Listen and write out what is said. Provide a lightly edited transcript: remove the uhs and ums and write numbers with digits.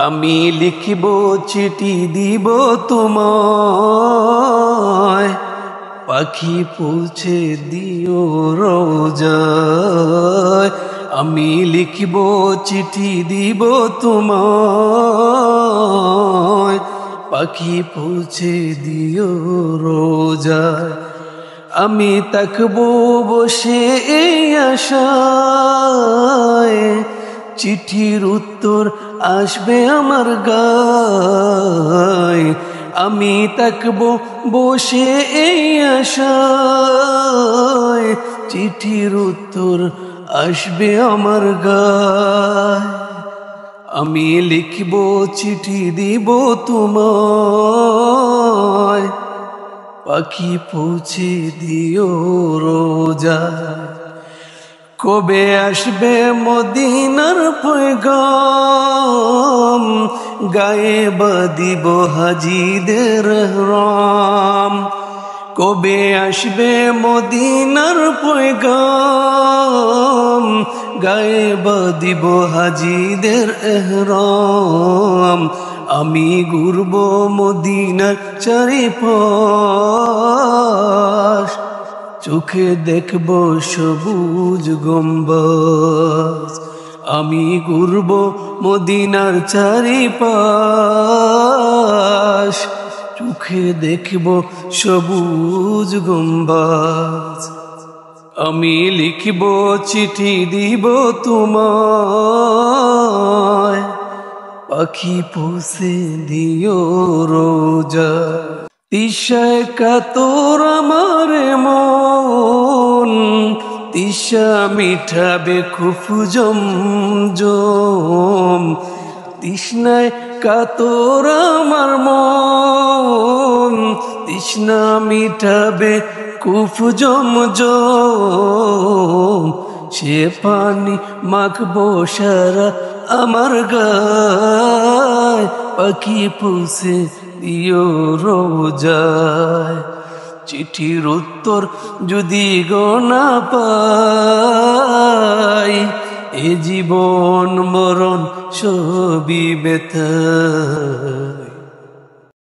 আমি লিখিব চিঠি দিব তোমায়, পাখি পৌঁছে দিও রোজায়। আমি লিখিব চিঠি দিব তোমায়, পাখি পৌঁছে দিও রোজায়। আমি তাকবো বসে এই আশায়, চিঠির উত্তর আসবে আমার গায়। আমি তাকবো বসে এই আশায়, চিঠির উত্তর আসবে আমার গায়। আমি লিখব চিঠি দিব তোমায়, পাখি পৌঁছে দিও রোজায়। কবে আসবে মদিনার পয়গাম, গায়ে বাঁধিব হাজিদের ইহরাম। কবে আসবে মদিনার পয়গাম, গায়ে বাঁধিব হাজিদের ইহরাম। আমি ঘুরব মদিনার চারিপাশ, চোখে দেখব সবুজ গম্বুজ। আমি ঘুরব মদিনার চারিপাশ, চোখে দেখব সবুজ গম্বুজ। আমি লিখব চিঠি দিব তোমায়, পাখি পৌঁছে দিও রোজায়। তিশায় কাতর আমার মন, তিশা মিঠাবে খুব জমজম। তৃষ্ণায় কাতর আমার মন, তৃষ্ণা মিঠাবে খুব জমজম। সে পানি মাখবো সারা আমার গায়, পাখি পৌঁছে দিও রোজায়। চিঠির উত্তর যদি গো না পাই, এ জীবন মরণ সবই ব্যথা।